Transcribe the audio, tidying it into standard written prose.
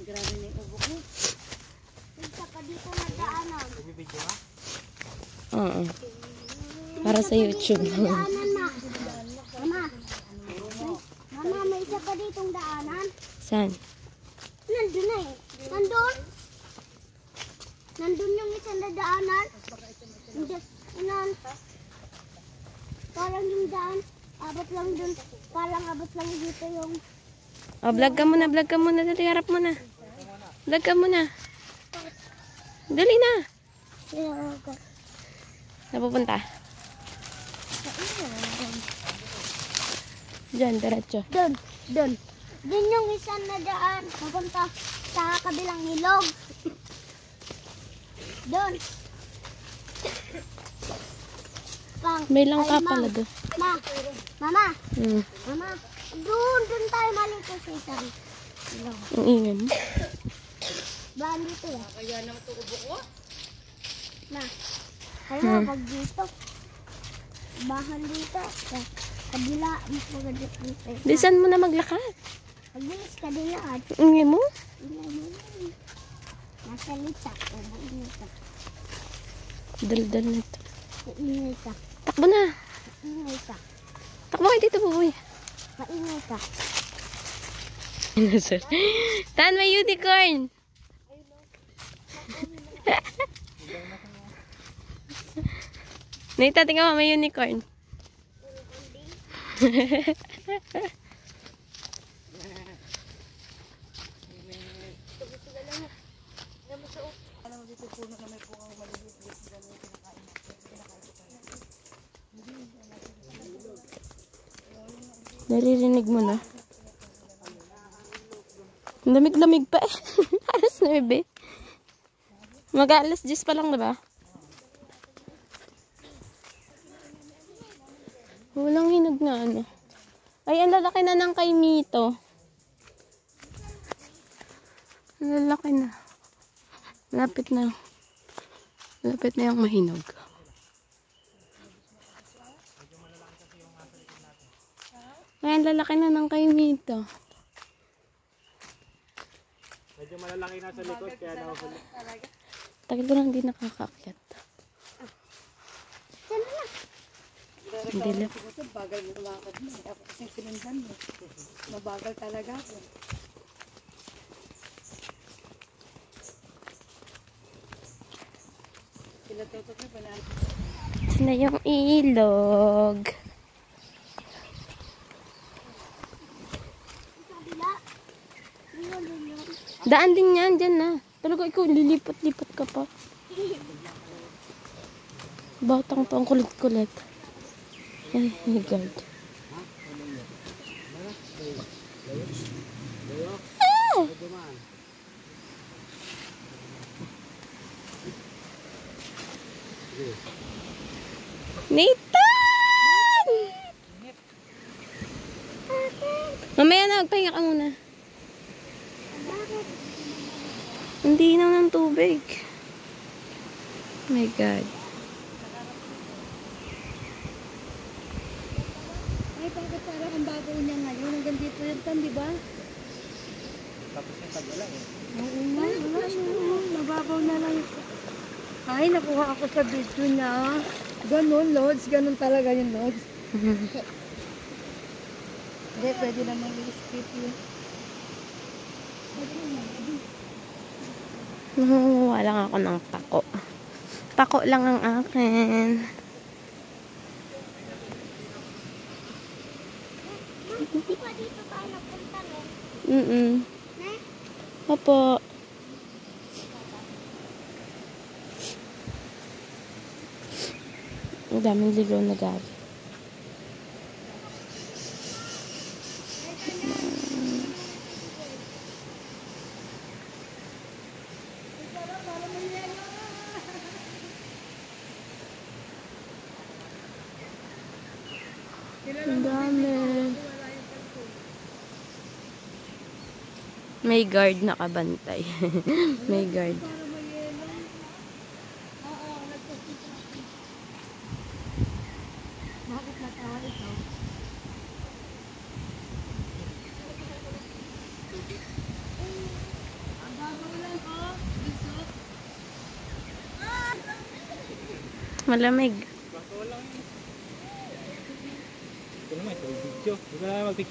Grabe na yung ubo ko. Isa pa dito na daanan. Bumibidyo ha? Oo. Para sa YouTube. Daanan na. Mama. Mama, may isa pa ditong daanan. Saan? Nandun na eh. Nandun. Nandun yung isang na daanan. Inan. Parang yung daan. Abot lang dun. Parang abot lang dito yung... Oh, vlog ka muna, vlog ka muna. Dali, harap mo na. Vlog ka muna. Dali na. Napupunta? Diyan, diretso. Dun. Dun. Dun yung isang na daan. Mapunta sa kabilang ilog. Dun. May langka Ay, pala doon. Mama. Hmm. Mama. Dun tayo malito sa isang ilog. Ang ingay mo. Baan dito eh. Kaya naman ito ubo ko. Na. Kaya pag dito. Bahan dito. Sa kabila. Mas maganda dito. Bisan mo na maglakad. Pagbilis ka din lahat. Ingay mo? Nasa lita. O, maingay ka. Dal-dal na ito. Maingay ka. Takbo na. Maingay ka. Takbo kayo dito, buboy. Maingay ka. Tan, may unicorn. Nita, tingnan mo, may unicorn. Naririnig mo na. Lamig-lamig pa eh. Alas 9. Mag-alas 10 pa lang, diba? Walang hinog na ano. Ay, ang lalaki na ng kay Mito. Ang lalaki na. Lapit na. Lapit na yung mahinog. Ay, ang lalaki na ng kay Mito. Medyo malalaki na sa likod kaya nakahuli. Tagal ko lang hindi nakakaakyat. Hindi lang. Bagal mo kumakad mo. Ako kasi sinundan mo. Mabagal talaga ako. Pinatutok na panalo. Ito na yung ilog. Kabila. Yun, yun, yun. Daan din yan, dyan na. Talaga ikaw, lilipat-lipat ka pa. Batang to, ang kulit-kulit. Ay, my God. Ah! Nathan! Mamaya na, magpahinga ka muna. Hindi na ng tubig. My God. Ay, bakit parang ang babaw niya ngayon? Hanggang dito yun, di ba? Tapos yung tagala eh. Oo nga, mababaw na lang. Ay, nakuha ako sa video niya. Ganon, Lods. Ganon talaga yung Lods. Hindi, pwede naman i-skip yun. Nangunguha lang ako ng pako. Pako lang ang akin. Di ba dito tayo napunta, no? Opo. Ang daming ligaw na gabi. Ang dami. May guard nakabantay. May guard. Bakit natawa ikaw? Malamig. Ito naman, ito yung video. Hindi ko na mag-picture.